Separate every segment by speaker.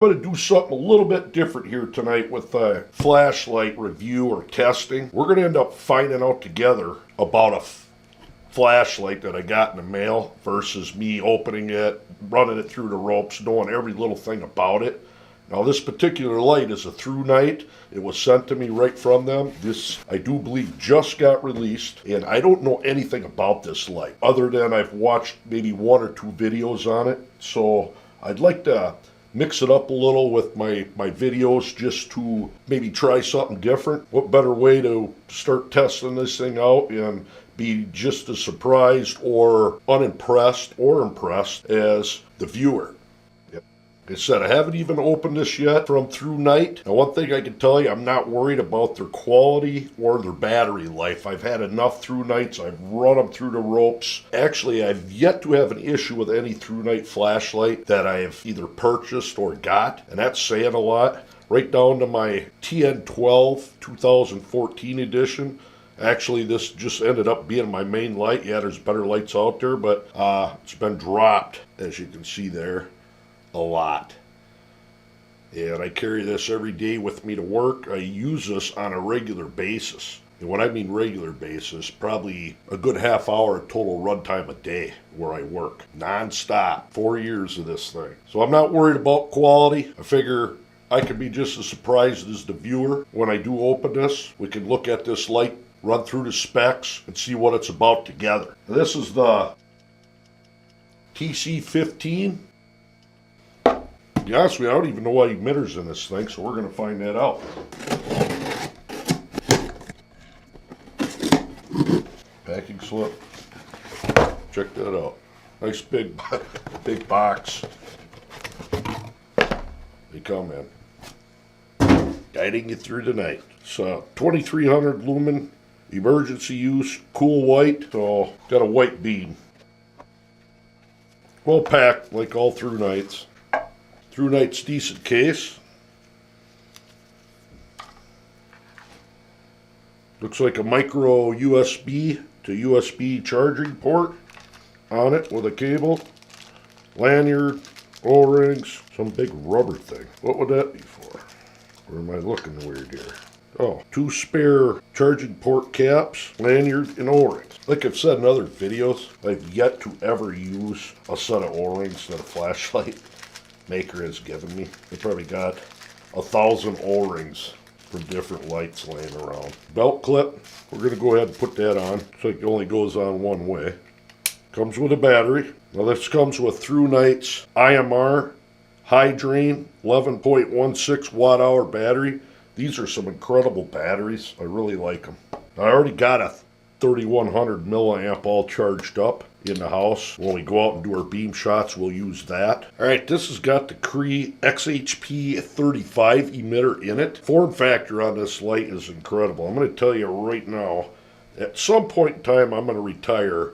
Speaker 1: I'm going to do something a little bit different here tonight with a flashlight review or testing. We're going to end up finding out together about a flashlight that I got in the mail versus me opening it, running it through the ropes, knowing every little thing about it. Now this particular light is a Thrunite. It was sent to me right from them. This, I do believe, just got released, and I don't know anything about this light other than I've watched maybe one or two videos on it. So I'd like to mix it up a little with my videos just to maybe try something different. What better way to start testing this thing out and be just as surprised or unimpressed or impressed as the viewer. Like I said, I haven't even opened this yet from Thrunite. Now, one thing I can tell you, I'm not worried about their quality or their battery life. I've had enough Thrunites. I've run them through the ropes. Actually, I've yet to have an issue with any Thrunite flashlight that I have either purchased or got, and that's saying a lot. Right down to my TN12 2014 edition. Actually, this just ended up being my main light. Yeah, there's better lights out there, but it's been dropped, as you can see there, a lot. And I carry this every day with me to work. I use this on a regular basis. And when I mean regular basis, probably a good half hour total runtime a day where I work. Non-stop. 4 years of this thing. So I'm not worried about quality. I figure I can be just as surprised as the viewer when I do open this. We can look at this light, run through the specs, and see what it's about together. Now, this is the TC15. To be honest with you, I don't even know what emitter's in this thing, so we're going to find that out. Packing slip. Check that out. Nice big box. They come in. Guiding you through the night. So 2300 lumen, emergency use, cool white. So got a white bead. Well packed like all Thrunites. Thrunite's decent case. Looks like a micro USB to USB charging port on it with a cable, lanyard, O-rings, some big rubber thing. What would that be for? Or am I looking weird here? Oh, 2 spare charging port caps, lanyard, and O-rings. Like I've said in other videos, I've yet to ever use a set of O-rings that a flashlight maker has given me. They probably got 1,000 O-rings for different lights laying around. Belt clip, we're going to go ahead and put that on. So it only goes on one way. Comes with a battery. Now this comes with Thrunite's IMR high drain 11.16 watt hour battery. These are some incredible batteries. I really like them. I already got a 3100 milliamp all charged up in the house. When we go out and do our beam shots, we'll use that. Alright, this has got the Cree XHP35 emitter in it. Form factor on this light is incredible. I'm going to tell you right now, at some point in time I'm going to retire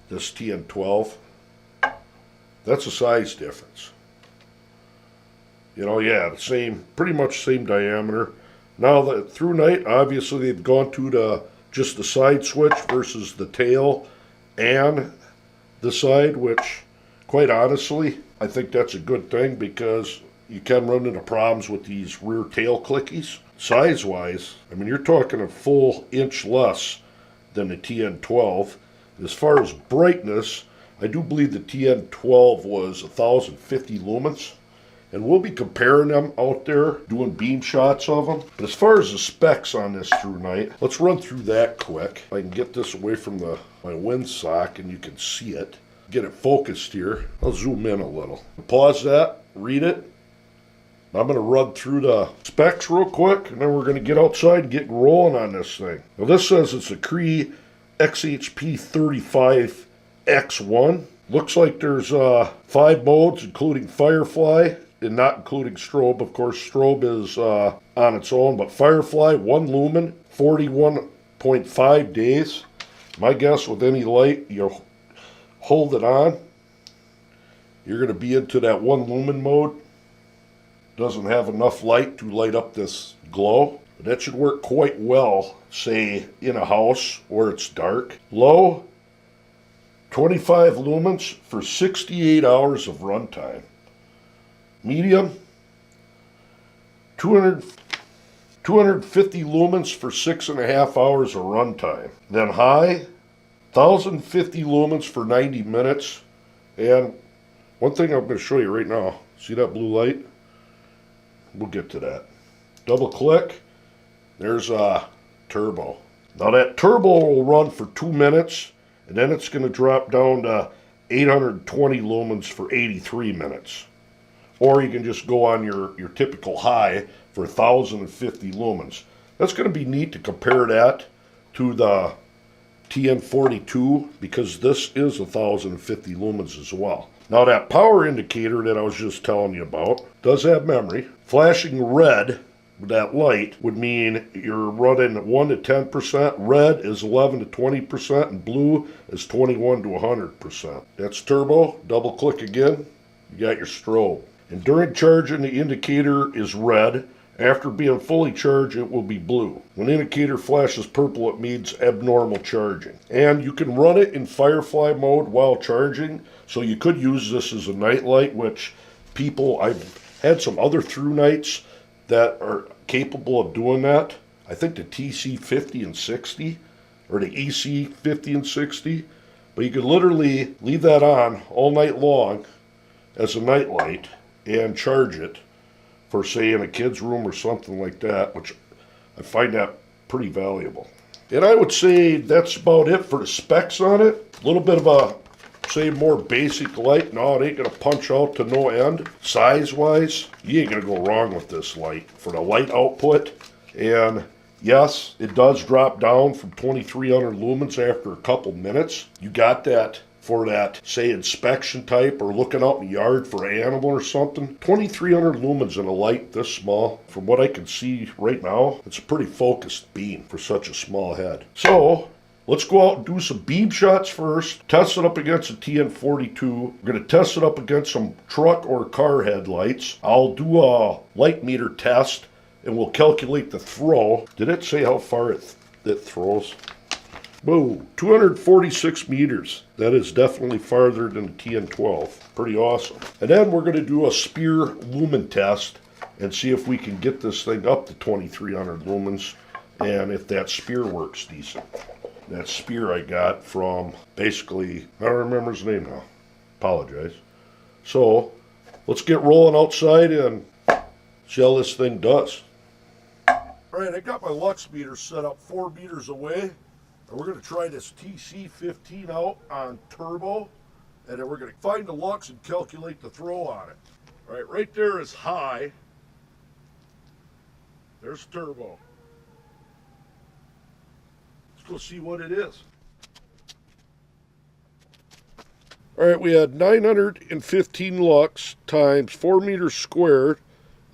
Speaker 1: this TN12. That's a size difference. You know, yeah, the same, pretty much same diameter. Now the Thrunite, obviously they've gone to just the side switch versus the tail and the side, which quite honestly, I think that's a good thing because you can run into problems with these rear tail clickies. Size-wise, I mean, you're talking a full inch less than the TN12. As far as brightness, I do believe the TN12 was 1050 lumens. And we'll be comparing them out there, doing beam shots of them. But as far as the specs on this Thrunite, let's run through that quick. I can get this away from my windsock and you can see it. Get it focused here. I'll zoom in a little. Pause that, read it. I'm going to run through the specs real quick, and then we're going to get outside and get rolling on this thing. Now this says it's a Cree XHP35 X1. Looks like there's 5 modes, including Firefly, and not including strobe. Of course, strobe is on its own, but Firefly, 1 lumen, 41.5 days. My guess with any light, you hold it on, you're going to be into that 1 lumen mode. Doesn't have enough light to light up this glow. But that should work quite well, say, in a house where it's dark. Low, 25 lumens for 68 hours of runtime. Medium, 200, 250 lumens for 6.5 hours of runtime. Then high, 1050 lumens for 90 minutes. And one thing I'm going to show you right now. See that blue light? We'll get to that. Double click. There's a turbo. Now that turbo will run for 2 minutes, and then it's going to drop down to 820 lumens for 83 minutes. Or you can just go on your typical high for 1050 lumens. That's going to be neat to compare that to the TN42, because this is 1050 lumens as well. Now that power indicator that I was just telling you about does have memory. Flashing red with that light would mean you're running 1 to 10%, red is 11 to 20%, and blue is 21 to 100%. That's turbo. Double click again, you got your strobe. And during charging, the indicator is red. After being fully charged, it will be blue. When the indicator flashes purple, it means abnormal charging. And you can run it in Firefly mode while charging, so you could use this as a night light, which I've had some other Thrunites that are capable of doing that. I think the TC50 and 60, or the EC50 and 60. But you could literally leave that on all night long as a night light and charge it for, say, in a kid's room or something like that, which I find that pretty valuable. And I would say that's about it for the specs on it. A little bit of a, say, more basic light. No, it ain't going to punch out to no end. Size-wise, you ain't going to go wrong with this light. For the light output, and yes, it does drop down from 2300 lumens after a couple minutes. You got that for that, say, inspection type or looking out in the yard for an animal or something. 2300 lumens in a light this small, from what I can see right now, it's a pretty focused beam for such a small head. So let's go out and do some beam shots first, test it up against a TN42. We're going to test it up against some truck or car headlights. I'll do a light meter test and we'll calculate the throw. Did it say how far it throws? Whoa, 246 meters. That is definitely farther than the TN12. Pretty awesome. And then we're going to do a spear lumen test and see if we can get this thing up to 2300 lumens and if that spear works decent. That spear I got from, basically, I don't remember his name now. Apologize. So let's get rolling outside and see how this thing does. Alright, I got my lux meter set up 4 meters away. And we're going to try this TC15 out on turbo, and then we're going to find the lux and calculate the throw on it. All right, right there is high. There's turbo. Let's go see what it is. All right, we had 915 lux times 4 meters squared,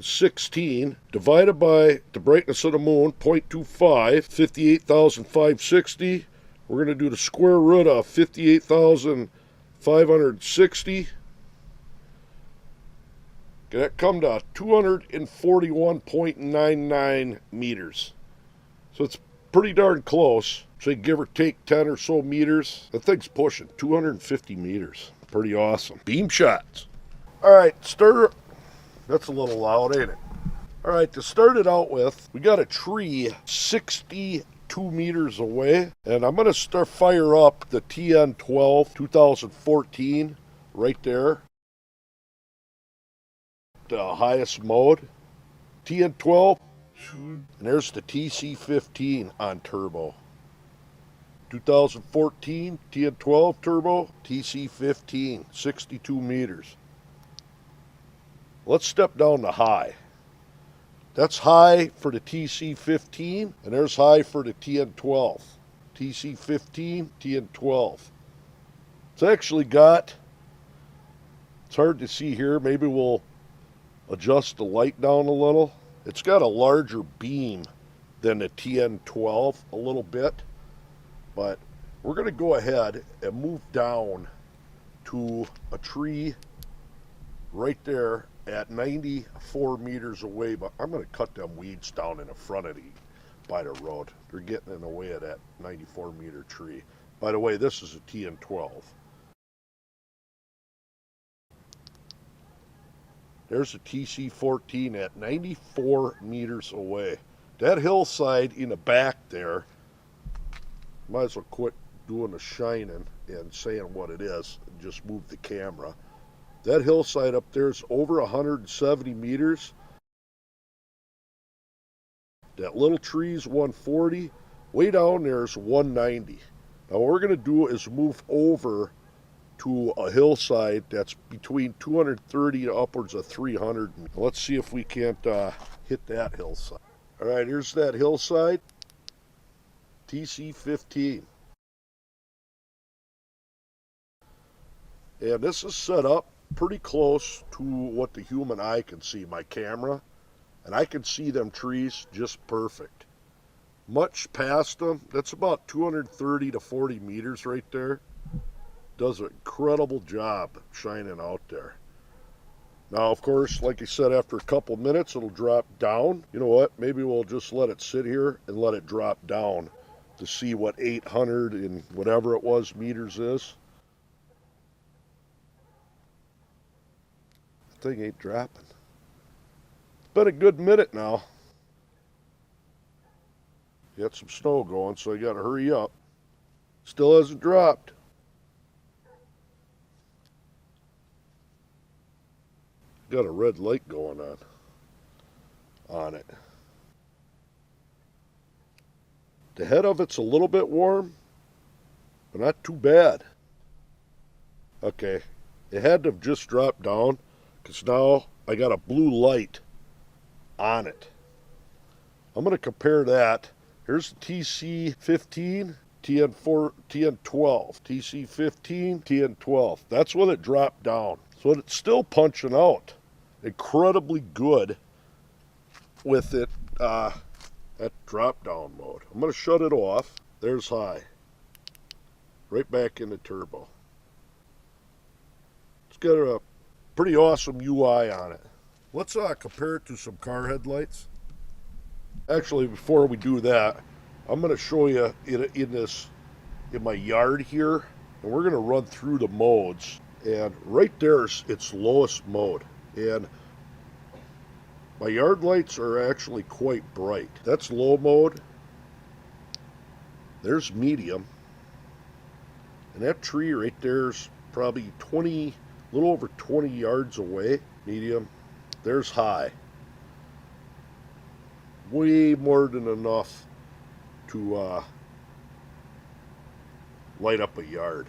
Speaker 1: 16, divided by the brightness of the moon, 0.25, 58,560. We're going to do the square root of 58,560. That come to 241.99 meters. So it's pretty darn close. Say give or take 10 or so meters. That thing's pushing 250 meters. Pretty awesome. Beam shots. All right, stir. That's a little loud, ain't it? All right, to start it out with, we got a tree 62 meters away, and I'm going to fire up the TN12 2014 right there. The highest mode. TN12, and there's the TC15 on turbo. 2014 TN12 turbo, TC15, 62 meters. Let's step down to high. That's high for the TC15, and there's high for the TN12. TC15, TN12. It's actually got, it's hard to see here, maybe we'll adjust the light down a little. It's got a larger beam than the TN12 a little bit, but we're going to go ahead and move down to a tree right there at 94 meters away, but I'm going to cut them weeds down in the front of by the road. They're getting in the way of that 94 meter tree. By the way, this is a TN12. There's a TC14 at 94 meters away. That hillside in the back there, might as well quit doing the shining and saying what it is and just move the camera. That hillside up there is over 170 meters. That little tree's 140. Way down there is 190. Now what we're going to do is move over to a hillside that's between 230 to upwards of 300. Let's see if we can't hit that hillside. All right, here's that hillside. TC15. And this is set up pretty close to what the human eye can see, my camera. And I can see them trees just perfect. Much past them, that's about 230 to 40 meters right there. Does an incredible job shining out there. Now, of course, like I said, after a couple minutes, it'll drop down. You know what? Maybe we'll just let it sit here and let it drop down to see what 800 and whatever it was meters is. The thing ain't dropping. It's been a good minute now. Got some snow going, so I gotta hurry up. Still hasn't dropped. Got a red light going on it. The head of it's a little bit warm, but not too bad. Okay, it had to have just dropped down because now I got a blue light on it. I'm going to compare that. Here's the TC15, TN12, TC15, TN12. That's when it dropped down. So it's still punching out incredibly good with it at drop down mode. I'm going to shut it off. There's high. Right back into turbo. It's got a pretty awesome UI on it. Let's compare it to some car headlights. Actually, before we do that, I'm going to show you in my yard here, and we're going to run through the modes. And right there's its lowest mode. And my yard lights are actually quite bright. That's low mode. There's medium. And that tree right there's probably a little over 20 yards away. Medium. There's high. Way more than enough to light up a yard.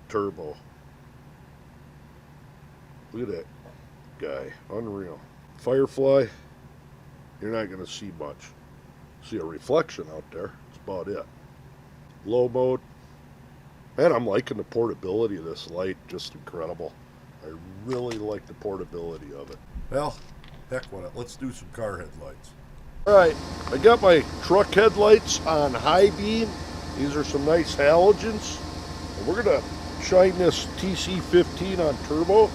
Speaker 1: Turbo. Look at that guy. Unreal. Firefly, you're not going to see much. See a reflection out there. That's about it. Low mode. Man, I'm liking the portability of this light. Just incredible. I really like the portability of it. Well, heck with it. Let's do some car headlights. Alright, I got my truck headlights on high beam. These are some nice halogens. And we're going to shine this TC15 on turbo.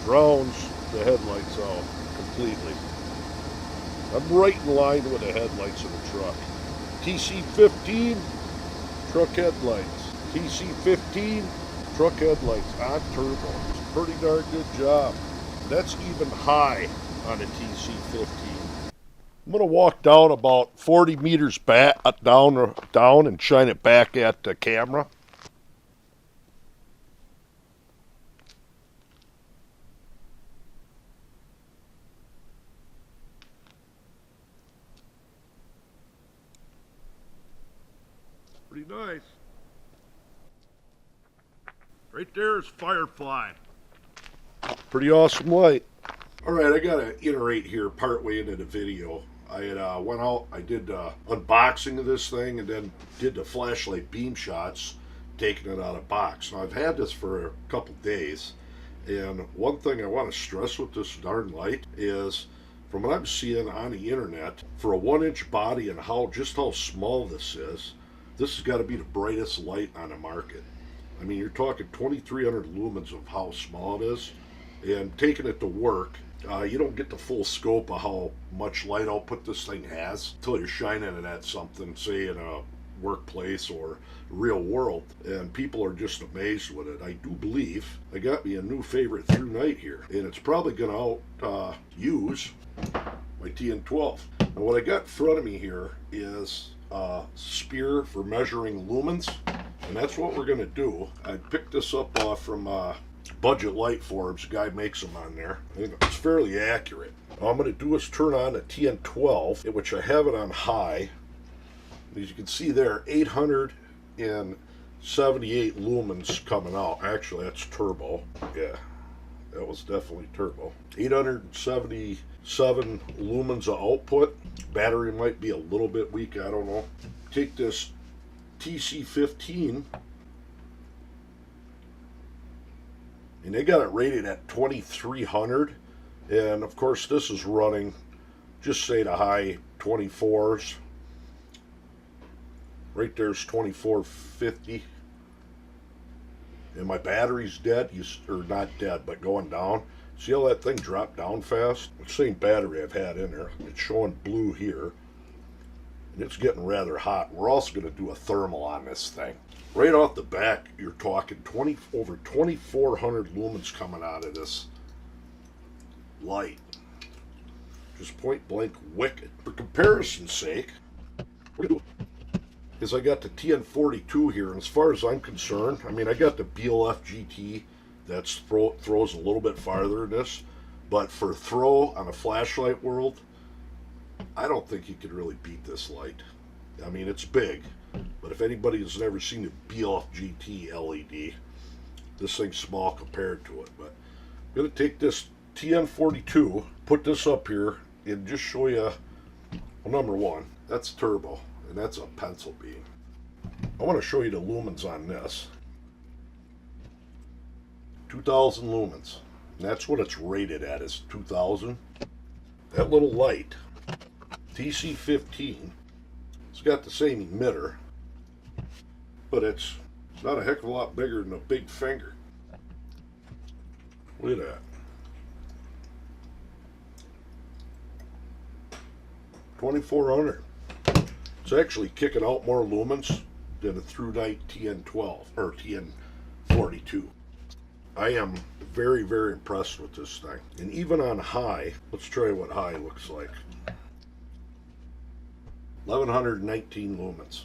Speaker 1: Drowns the headlights out completely. I'm right in line with the headlights of the truck. TC15, truck headlights. TC15, truck headlights on turbo. It's a pretty darn good job. That's even high on a TC15. I'm going to walk down about 40 meters back, down and shine it back at the camera. Pretty nice. Right there is Firefly. Pretty awesome light. Alright, I got to iterate here partway into the video. I had went out, I did unboxing of this thing and then did the flashlight beam shots, taking it out of box. Now I've had this for a couple days, and one thing I want to stress with this darn light is, from what I'm seeing on the internet, for a 1-inch body and just how small this has got to be the brightest light on the market. I mean, you're talking 2,300 lumens of how small it is, and taking it to work, you don't get the full scope of how much light output this thing has until you're shining it at something, say in a workplace or real world, and people are just amazed with it. I do believe I got me a new favorite Thrunite here, and it's probably going to use my TN12. Now what I got in front of me here is a spear for measuring lumens, and that's what we're going to do. I picked this up from Budget Light Forums. The guy makes them on there. I think it's fairly accurate. All I'm going to do is turn on a TN12, which I have it on high. As you can see there, 878 lumens coming out. Actually, that's turbo. Yeah, that was definitely turbo. 877 lumens of output. Battery might be a little bit weak, I don't know. Take this TC15, and they got it rated at 2300. And of course, this is running, just say the high 24s. Right there's 2450. And my battery's dead, or not dead, but going down. See how that thing dropped down fast? It's the same battery I've had in there. It's showing blue here. And it's getting rather hot. We're also going to do a thermal on this thing. Right off the back, you're talking over 2400 lumens coming out of this light. Just point blank wicked. For comparison's sake, we're going to do is I got the TN42 here, and as far as I'm concerned, I mean, I got the BLF GT that throws a little bit farther than this, but for throw on a flashlight world, I don't think you could really beat this light. I mean, it's big, but if anybody has never seen the BLF GT LED, this thing's small compared to it. But I'm going to take this TN42, put this up here, and just show you, well, number one, that's turbo. And that's a pencil beam. I want to show you the lumens on this. 2000 lumens. And that's what it's rated at, is 2000. That little light, TC15, it's got the same emitter, but it's not a heck of a lot bigger than a big finger. Look at that. 2400. It's actually kicking out more lumens than a Thrunite TN12 or TN42. I am very, very impressed with this thing. And even on high, let's try what high looks like. 1119 lumens.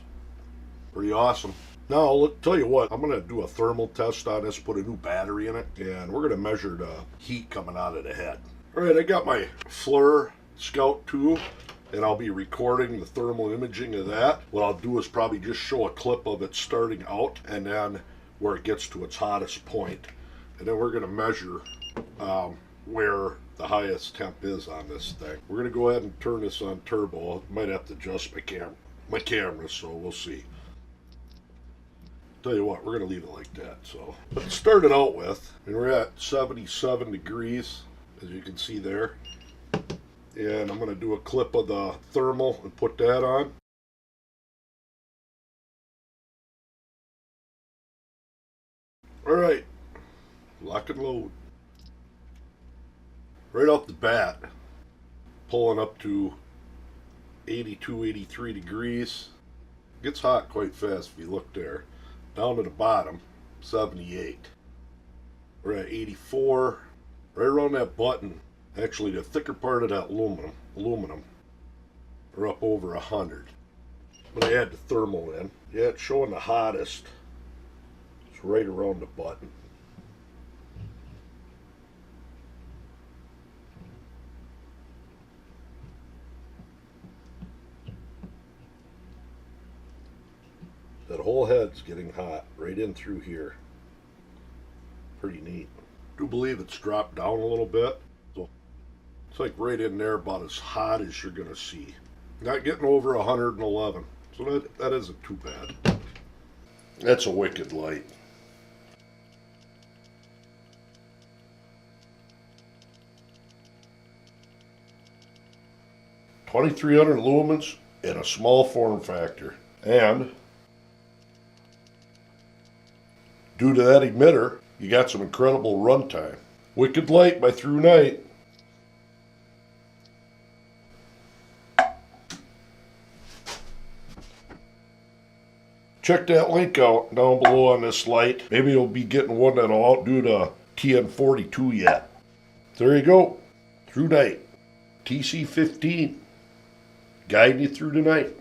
Speaker 1: Pretty awesome. Now, I'll tell you what, I'm going to do a thermal test on this, put a new battery in it, and we're going to measure the heat coming out of the head. All right, I got my FLIR Scout 2. And I'll be recording the thermal imaging of that. What I'll do is probably just show a clip of it starting out and then where it gets to its hottest point. And then we're going to measure where the highest temp is on this thing. We're going to go ahead and turn this on turbo. I might have to adjust my camera, so we'll see. Tell you what, we're going to leave it like that. So let's start it out with, and we're at 77 degrees, as you can see there. And I'm going to do a clip of the thermal and put that on. Alright, lock and load. Right off the bat, pulling up to 82, 83 degrees. Gets hot quite fast if you look there. Down to the bottom, 78. We're at 84, right around that button. Actually, the thicker part of that aluminum, are up over 100. When I add the thermal in, yeah, it's showing the hottest. It's right around the button. That whole head's getting hot, right in through here. Pretty neat. I do believe it's dropped down a little bit. It's like right in there, about as hot as you're going to see. Not getting over 111. So that isn't too bad. That's a wicked light. $2,300 lumens in a small form factor. And due to that emitter, you got some incredible runtime. Wicked light by Thrunite. check that link out down below on this light. Maybe you'll be getting one that'll outdo the TN42 yet. There you go. Thrunite TC15. Guiding you through the night.